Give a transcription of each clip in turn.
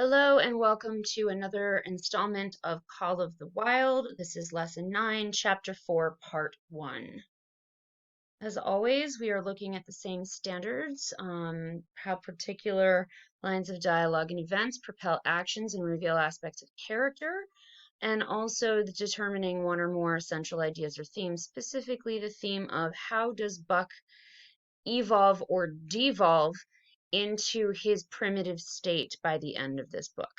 Hello and welcome to another installment of Call of the Wild. This is Lesson 9, Chapter 4, Part 1. As always, we are looking at the same standards, how particular lines of dialogue and events propel actions and reveal aspects of character, and also the determining one or more essential ideas or themes, specifically the theme of how does Buck evolve or devolve into his primitive state by the end of this book.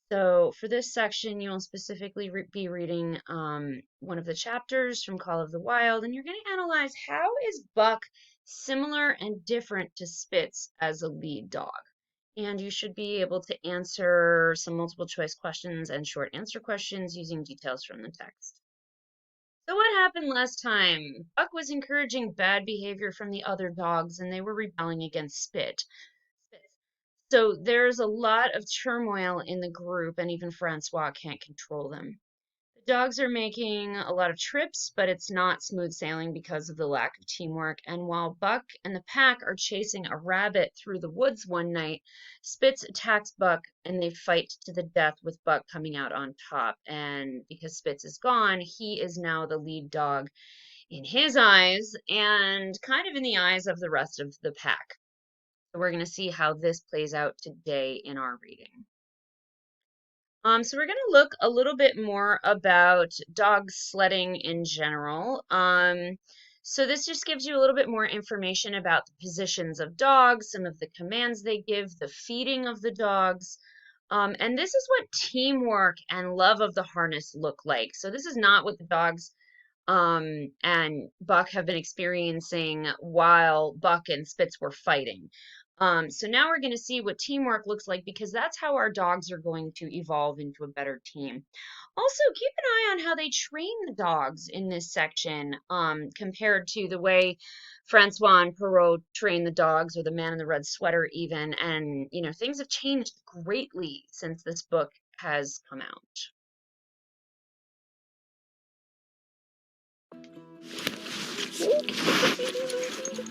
So for this section, you'll specifically be reading one of the chapters from Call of the Wild, and you're going to analyze how is Buck similar and different to Spitz as a lead dog. And you should be able to answer some multiple choice questions and short answer questions using details from the text. So what happened last time? Buck was encouraging bad behavior from the other dogs, and they were rebelling against Spitz. So there's a lot of turmoil in the group, and even Francois can't control them. The dogs are making a lot of trips, but it's not smooth sailing because of the lack of teamwork. And while Buck and the pack are chasing a rabbit through the woods one night, Spitz attacks Buck and they fight to the death with Buck coming out on top. And because Spitz is gone, he is now the lead dog in his eyes and kind of in the eyes of the rest of the pack. So we're going to see how this plays out today in our reading. So we're going to look a little bit more about dog sledding in general. So this just gives you a little bit more information about the positions of dogs, some of the commands they give, the feeding of the dogs. And this is what teamwork and love of the harness look like. So this is not what the dogs and Buck have been experiencing while Buck and Spitz were fighting. So now we're going to see what teamwork looks like because that's how our dogs are going to evolve into a better team. Also, keep an eye on how they train the dogs in this section compared to the way Francois and Perrault train the dogs, or the man in the red sweater even. And, you know, things have changed greatly since this book has come out.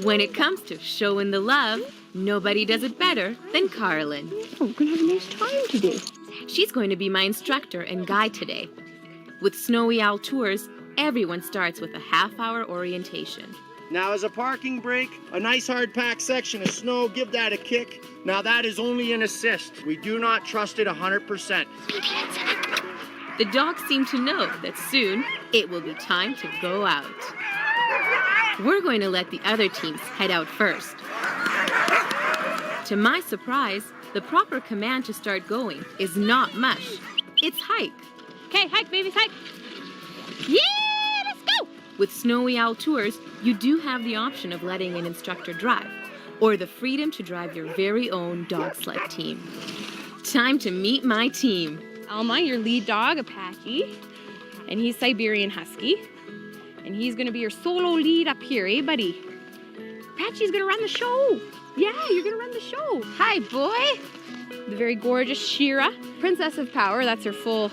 When it comes to showing the love, nobody does it better than Carlin. Oh, we're going to have a nice time today. She's going to be my instructor and guide today. With Snowy Owl Tours, everyone starts with a half-hour orientation. Now, as a parking brake, a nice hard-packed section of snow, give that a kick. Now, that is only an assist. We do not trust it 100%. The dogs seem to know that soon it will be time to go out. We're going to let the other teams head out first. To my surprise, the proper command to start going is not mush. It's hike. Okay, hike, babies, hike. Yeah, let's go! With Snowy Owl Tours, you do have the option of letting an instructor drive, or the freedom to drive your very own dog sled team. Time to meet my team. Alma, your lead dog, Apache, and he's Siberian Husky. And he's going to be your solo lead up here, eh, buddy? Apache's going to run the show. Yeah, you're going to run the show. Hi, boy. The very gorgeous Shira, Princess of Power. That's her full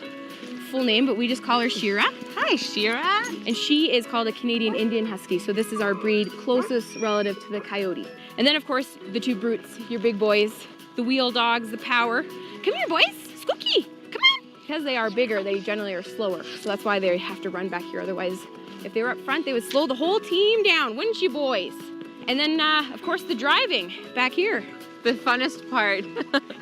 name, but we just call her Shira. Hi, Shira. And she is called a Canadian Indian Husky, so this is our breed closest relative to the coyote. And then, of course, the two brutes, your big boys, the wheel dogs, the Power. Come here, boys. Skooky, come on. Because they are bigger, they generally are slower, so that's why they have to run back here. Otherwise, if they were up front, they would slow the whole team down, wouldn't you, boys? And then, of course, the driving back here. The funnest part.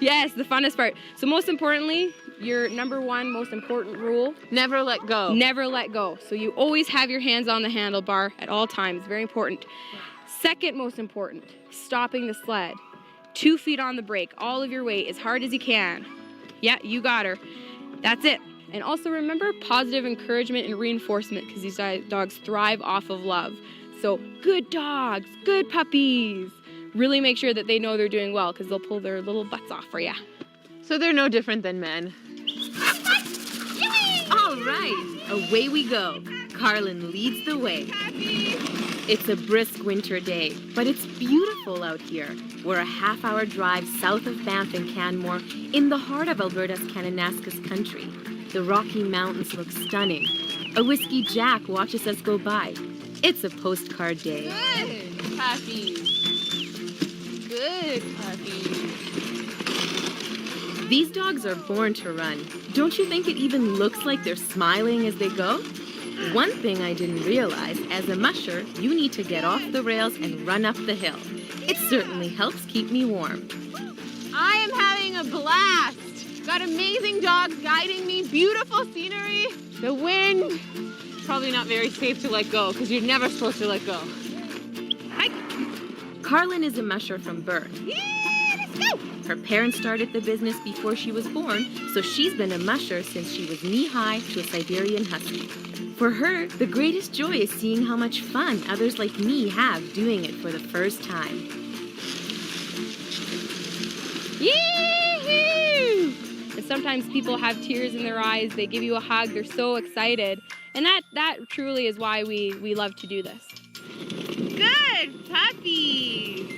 Yes, the funnest part. So most importantly, your number one most important rule. Never let go. Never let go. So you always have your hands on the handlebar at all times. Very important. Second most important, stopping the sled. 2 feet on the brake, all of your weight, as hard as you can. Yeah, you got her. That's it. And also remember positive encouragement and reinforcement, because these dogs thrive off of love. So good dogs, good puppies. Really make sure that they know they're doing well, because they'll pull their little butts off for you. So they're no different than men. All right, away we go. Carlin leads the way. It's a brisk winter day, but it's beautiful out here. We're a half-hour drive south of Banff and Canmore, in the heart of Alberta's Kananaskis country. The Rocky Mountains look stunning. A Whiskey Jack watches us go by. It's a postcard day. Good puppies. Good puppies. These dogs are born to run. Don't you think it even looks like they're smiling as they go? One thing I didn't realize, as a musher, you need to get off the rails and run up the hill. It certainly helps keep me warm. I am having a blast. Got amazing dogs guiding me, beautiful scenery. The wind, probably not very safe to let go because you're never supposed to let go. Hi. Carlin is a musher from birth. Yeah, let's go. Her parents started the business before she was born, so she's been a musher since she was knee-high to a Siberian Husky. For her, the greatest joy is seeing how much fun others like me have doing it for the first time. Yee-hoo! And sometimes people have tears in their eyes. They give you a hug. They're so excited. And that truly is why we love to do this. Good puppies!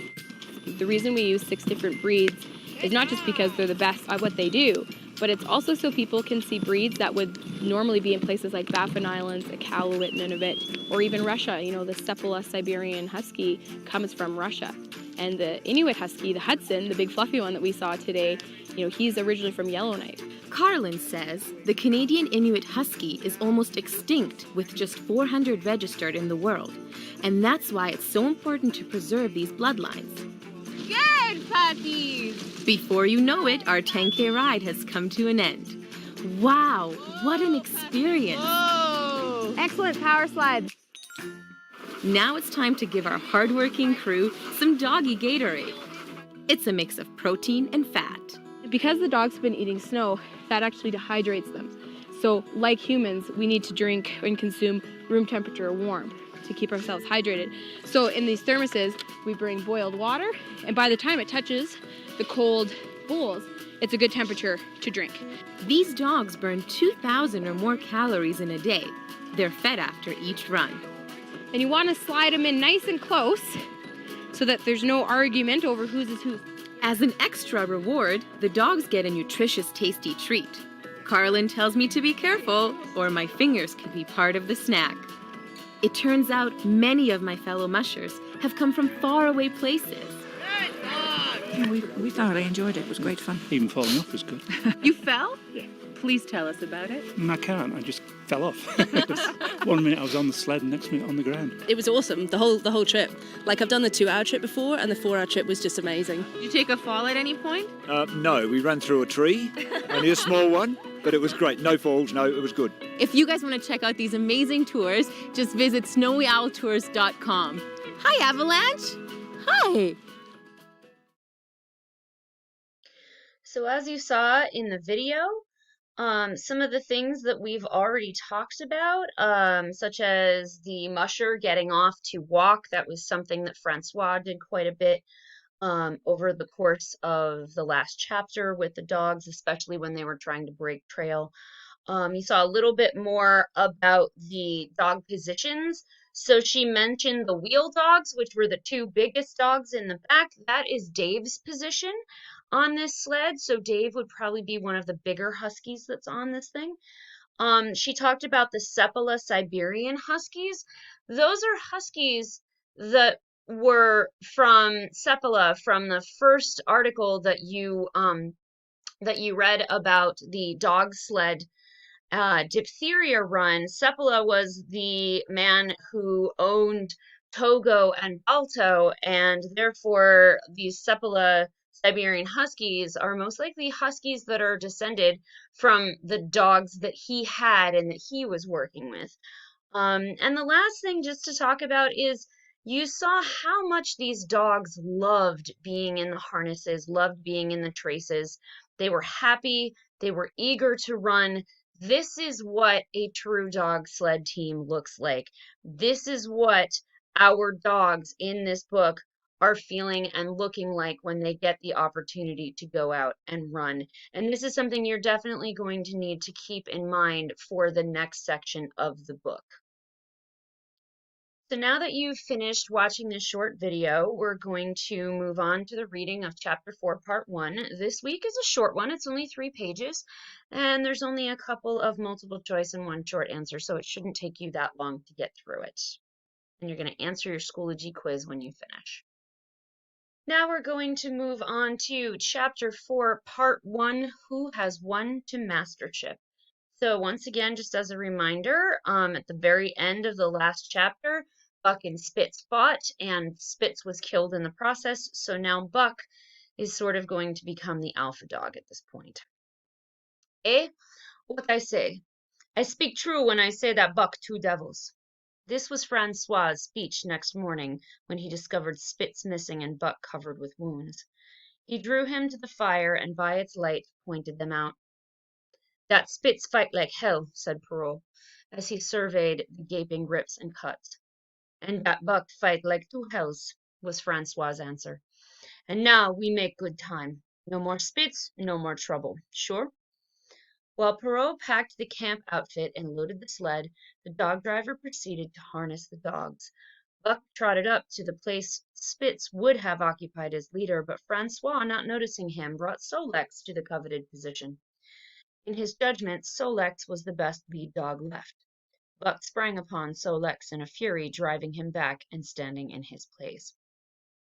The reason we use 6 different breeds is not just because they're the best at what they do, but it's also so people can see breeds that would normally be in places like Baffin Islands, Iqaluit, Nunavut, or even Russia. You know, the Sepola Siberian Husky comes from Russia. And the Inuit Husky, the Hudson, the big fluffy one that we saw today, you know, he's originally from Yellowknife. Carlin says the Canadian Inuit Husky is almost extinct with just 400 registered in the world. And that's why it's so important to preserve these bloodlines. Good puppies! Before you know it, our 10K ride has come to an end. Wow, what an experience! Whoa! Excellent power slide. Now it's time to give our hardworking crew some doggy Gatorade. It's a mix of protein and fat. Because the dogs have been eating snow, that actually dehydrates them. So, like humans, we need to drink and consume room temperature warm to keep ourselves hydrated. So in these thermoses, we bring boiled water, and by the time it touches the cold bowls, it's a good temperature to drink. These dogs burn 2,000 or more calories in a day. They're fed after each run. And you want to slide them in nice and close so that there's no argument over whose is whose. As an extra reward, the dogs get a nutritious, tasty treat. Carlin tells me to be careful, or my fingers could be part of the snack. It turns out many of my fellow mushers have come from faraway places. Yeah, we thoroughly enjoyed it. It was great fun. Even falling off was good. You fell? Yeah. Please tell us about it. I can't. I just fell off. 1 minute I was on the sled, and next minute on the ground. It was awesome, the whole trip. Like, I've done the 2-hour trip before, and the 4-hour trip was just amazing. Did you take a fall at any point? No, we ran through a tree, only a small one, but it was great. No falls, no, it was good. If you guys want to check out these amazing tours, just visit snowyowltours.com. Hi, Avalanche. Hi. So as you saw in the video, some of the things that we've already talked about, such as the musher getting off to walk, that was something that Francois did quite a bit over the course of the last chapter with the dogs, especially when they were trying to break trail. You saw a little bit more about the dog positions. So she mentioned the wheel dogs, which were the 2 biggest dogs in the back. That is Dave's position on this sled. So Dave would probably be one of the bigger huskies that's on this thing. She talked about the Sepola Siberian Huskies. Those are huskies that were from Sepola, from the first article that you read about the dog sled diphtheria run. Sepola was the man who owned Togo and Balto, and therefore these Sepola Siberian Huskies are most likely huskies that are descended from the dogs that he had and that he was working with. And the last thing just to talk about is you saw how much these dogs loved being in the harnesses, loved being in the traces. They were happy, they were eager to run. This is what a true dog sled team looks like. This is what our dogs in this book are feeling and looking like when they get the opportunity to go out and run. And this is something you're definitely going to need to keep in mind for the next section of the book. So now that you've finished watching this short video, we're going to move on to the reading of Chapter 4, Part 1. This week is a short one. It's only 3 pages, and there's only a couple of multiple choice and 1 short answer, so it shouldn't take you that long to get through it. And you're going to answer your Schoology quiz when you finish. Now we're going to move on to Chapter 4, Part 1, Who Has Won to Mastership. So once again, just as a reminder, at the very end of the last chapter, Buck and Spitz fought, and Spitz was killed in the process, so now Buck is sort of going to become the alpha dog at this point. Eh? What I say? I speak true when I say that Buck two devils. This was Francois's speech next morning when he discovered Spitz missing and Buck covered with wounds. He drew him to the fire and by its light pointed them out. That Spitz fight like hell, said Perrault, as he surveyed the gaping rips and cuts. And that Buck fight like two hells, was Francois's answer. And now we make good time. No more Spitz, no more trouble. Sure? While Perrault packed the camp outfit and loaded the sled, the dog driver proceeded to harness the dogs. Buck trotted up to the place Spitz would have occupied as leader, but Francois, not noticing him, brought Sol-leks to the coveted position. In his judgment, Sol-leks was the best lead dog left. Buck sprang upon Sol-leks in a fury, driving him back and standing in his place.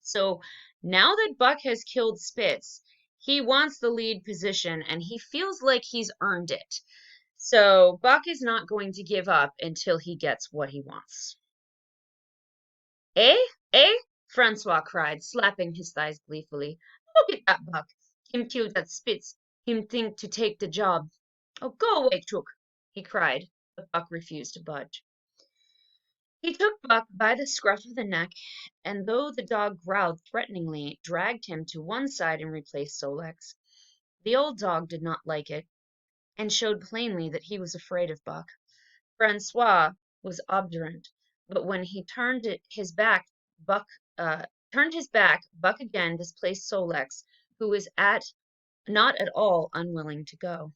So now that Buck has killed Spitz, he wants the lead position and he feels like he's earned it. So Buck is not going to give up until he gets what he wants. Eh? Eh? Francois cried, slapping his thighs gleefully. Look at that Buck. Him kill that Spitz. Him think to take the job. Oh, go away, Chook, he cried, but Buck refused to budge. He took Buck by the scruff of the neck, and though the dog growled threateningly, dragged him to one side and replaced Sol-leks. The old dog did not like it, and showed plainly that he was afraid of Buck. Francois was obdurate, but when he turned his back, Buck again displaced Sol-leks, who was not at all unwilling to go.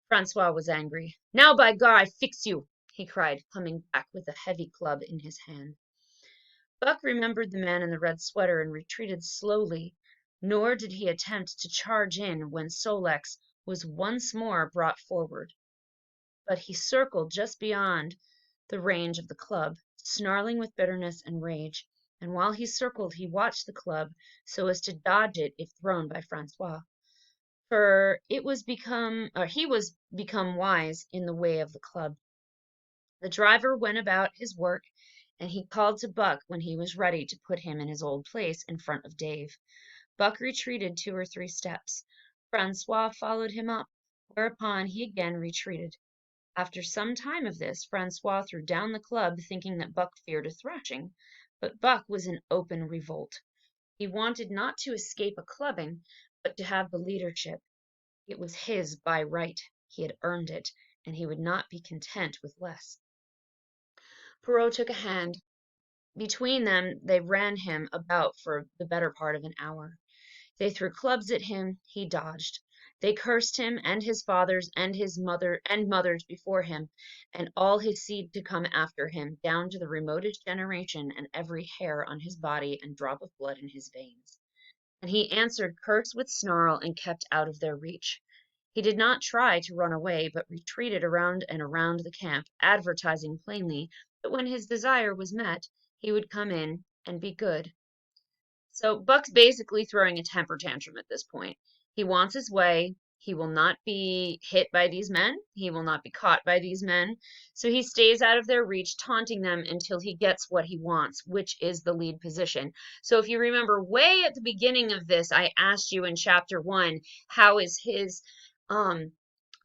Francois was angry. Now, by gar, I fix you, he cried, coming back with a heavy club in his hand. Buck remembered the man in the red sweater and retreated slowly, nor did he attempt to charge in when Sol-leks was once more brought forward. But he circled just beyond the range of the club, snarling with bitterness and rage, and while he circled he watched the club so as to dodge it if thrown by Francois. For he was become wise in the way of the club. The driver went about his work, and he called to Buck when he was ready to put him in his old place in front of Dave. Buck retreated 2 or 3 steps. Francois followed him up, whereupon he again retreated. After some time of this, Francois threw down the club, thinking that Buck feared a thrashing, but Buck was in open revolt. He wanted not to escape a clubbing, but to have the leadership. It was his by right. He had earned it, and he would not be content with less. Perrault took a hand. Between them they ran him about for the better part of an hour. They threw clubs at him, he dodged. They cursed him and his fathers and his mothers before him, and all his seed to come after him, down to the remotest generation and every hair on his body and drop of blood in his veins. And he answered curse with snarl and kept out of their reach. He did not try to run away, but retreated around and around the camp, advertising plainly that when his desire was met, he would come in and be good. So Buck's basically throwing a temper tantrum at this point. He wants his way. He will not be hit by these men. He will not be caught by these men. So he stays out of their reach, taunting them until he gets what he wants, which is the lead position. So if you remember way at the beginning of this, I asked you in chapter 1, how is his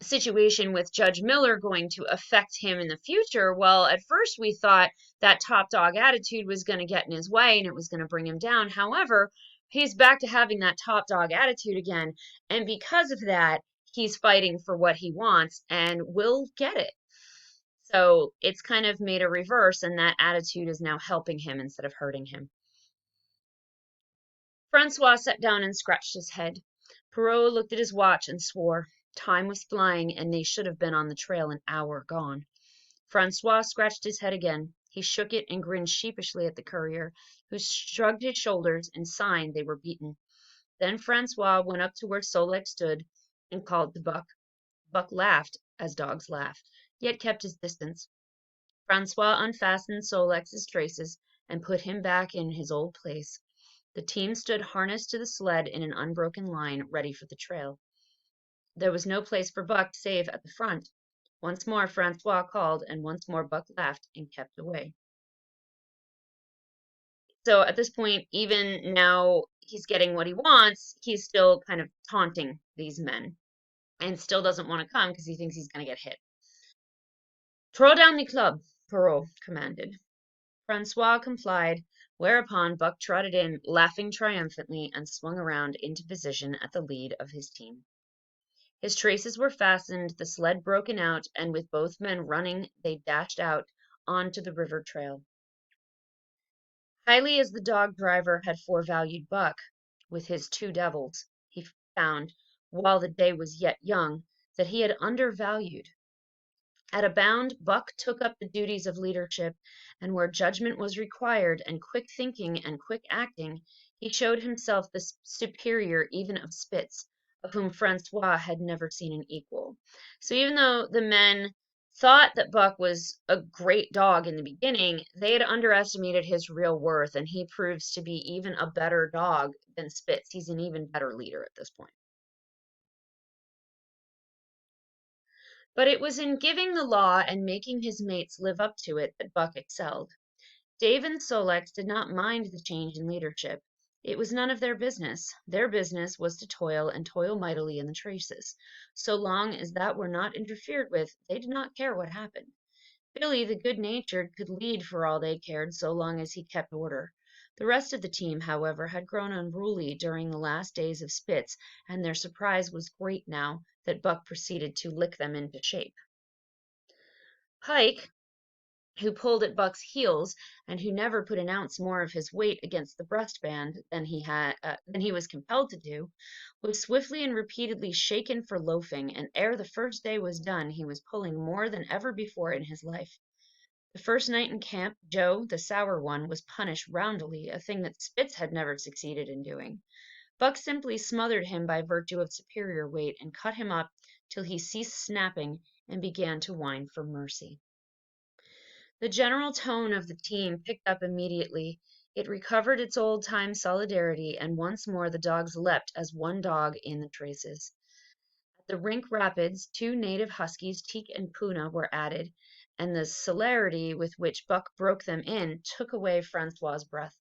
situation with Judge Miller going to affect him in the future? Well, at first we thought that top dog attitude was going to get in his way and it was going to bring him down. However, he's back to having that top dog attitude again. And because of that, he's fighting for what he wants and will get it. So it's kind of made a reverse, and that attitude is now helping him instead of hurting him. Francois sat down and scratched his head. Perrault looked at his watch and swore. Time was flying, and they should have been on the trail an hour gone. Francois scratched his head again. He shook it and grinned sheepishly at the courier, who shrugged his shoulders and signed they were beaten. Then Francois went up to where Sol-leks stood and called to Buck. Buck laughed, as dogs laugh, yet kept his distance. Francois unfastened Sol-leks's traces and put him back in his old place. The team stood harnessed to the sled in an unbroken line, ready for the trail. There was no place for Buck save at the front. Once more Francois called, and once more Buck laughed and kept away. So at this point, even now he's getting what he wants, he's still kind of taunting these men and still doesn't want to come because he thinks he's going to get hit. Throw down the club, Perrault commanded. Francois complied, whereupon Buck trotted in, laughing triumphantly, and swung around into position at the lead of his team. His traces were fastened, the sled broken out, and with both men running, they dashed out onto the river trail. Highly as the dog driver had forevalued Buck, with his two devils, he found, while the day was yet young, that he had undervalued. At a bound, Buck took up the duties of leadership, and where judgment was required, and quick thinking and quick acting, he showed himself the superior even of Spitz, of whom Francois had never seen an equal. So even though the men thought that Buck was a great dog in the beginning, they had underestimated his real worth, and he proves to be even a better dog than Spitz. He's an even better leader at this point. But it was in giving the law and making his mates live up to it that Buck excelled. Dave and Sol-leks did not mind the change in leadership. It was none of their business. Their business was to toil and toil mightily in the traces. So long as that were not interfered with, they did not care what happened. Billy, the good-natured, could lead for all they cared so long as he kept order. The rest of the team, however, had grown unruly during the last days of Spitz, and their surprise was great now that Buck proceeded to lick them into shape. Pike, who pulled at Buck's heels and who never put an ounce more of his weight against the breastband than he was compelled to do, was swiftly and repeatedly shaken for loafing, and ere the first day was done he was pulling more than ever before in his life. The first night in camp, Joe, the sour one, was punished roundly, a thing that Spitz had never succeeded in doing. Buck simply smothered him by virtue of superior weight and cut him up till he ceased snapping and began to whine for mercy. The general tone of the team picked up immediately. It recovered its old-time solidarity, and once more the dogs leapt as one dog in the traces. At the Rink Rapids, 2 native huskies, Teak and Puna, were added, and the celerity with which Buck broke them in took away Francois's breath.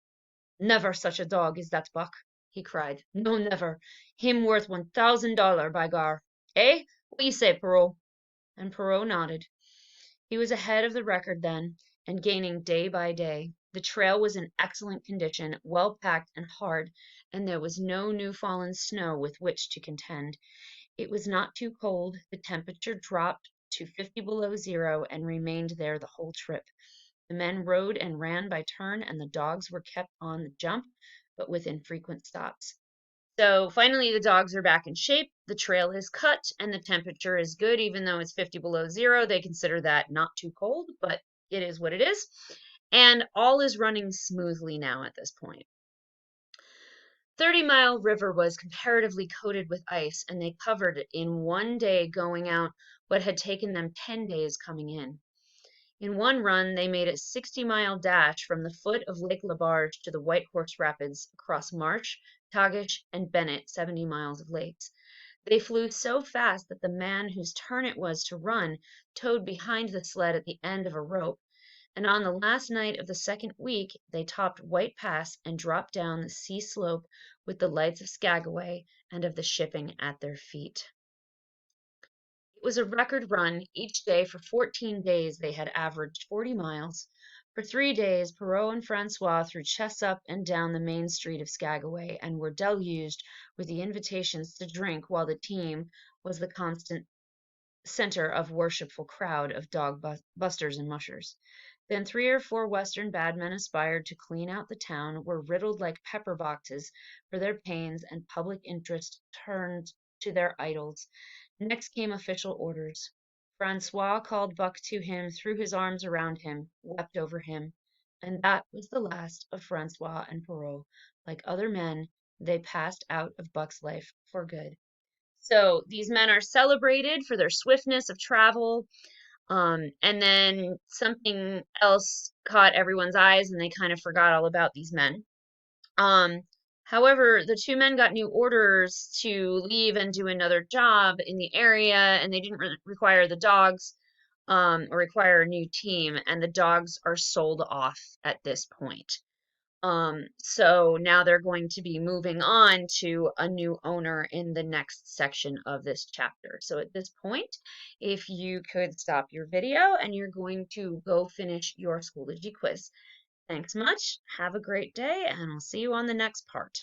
"Never such a dog as that Buck," he cried. "No, never. Him worth $1,000, by gar. Eh? What you say, Perrault?" And Perrault nodded. He was ahead of the record then, and gaining day by day. The trail was in excellent condition, well packed and hard, and there was no new fallen snow with which to contend. It was not too cold, the temperature dropped to 50 below zero and remained there the whole trip. The men rode and ran by turn, and the dogs were kept on the jump, but with infrequent stops. So finally, the dogs are back in shape, the trail is cut, and the temperature is good. Even though it's 50 below zero, they consider that not too cold, but it is what it is. And all is running smoothly now at this point. 30 Mile River was comparatively coated with ice, and they covered in one day going out what had taken them 10 days coming in. In one run, they made a 60-mile dash from the foot of Lake LaBarge to the White Horse Rapids, across Marsh, Tagish, and Bennett, 70 miles of lakes. They flew so fast that the man whose turn it was to run towed behind the sled at the end of a rope, and on the last night of the second week they topped White Pass and dropped down the sea slope with the lights of Skagway and of the shipping at their feet. It was a record run. Each day for 14 days they had averaged 40 miles. For 3 days Perrault and Francois threw chests up and down the main street of Skagway, and were deluged with the invitations to drink, while the team was the constant center of worshipful crowd of dog busters and mushers. Then 3 or 4 Western bad men aspired to clean out the town, were riddled like pepper boxes for their pains, and public interest turned to their idols. Next came official orders. Francois called Buck to him, threw his arms around him, wept over him, and that was the last of Francois and Perrault. Like other men, they passed out of Buck's life for good. So these men are celebrated for their swiftness of travel. And then something else caught everyone's eyes, and they kind of forgot all about these men. However, the two men got new orders to leave and do another job in the area, and they didn't require the dogs or require a new team, and the dogs are sold off at this point. So now they're going to be moving on to a new owner in the next section of this chapter. So at this point, if you could stop your video and you're going to go finish your Schoology quiz. Thanks much. Have a great day, and I'll see you on the next part.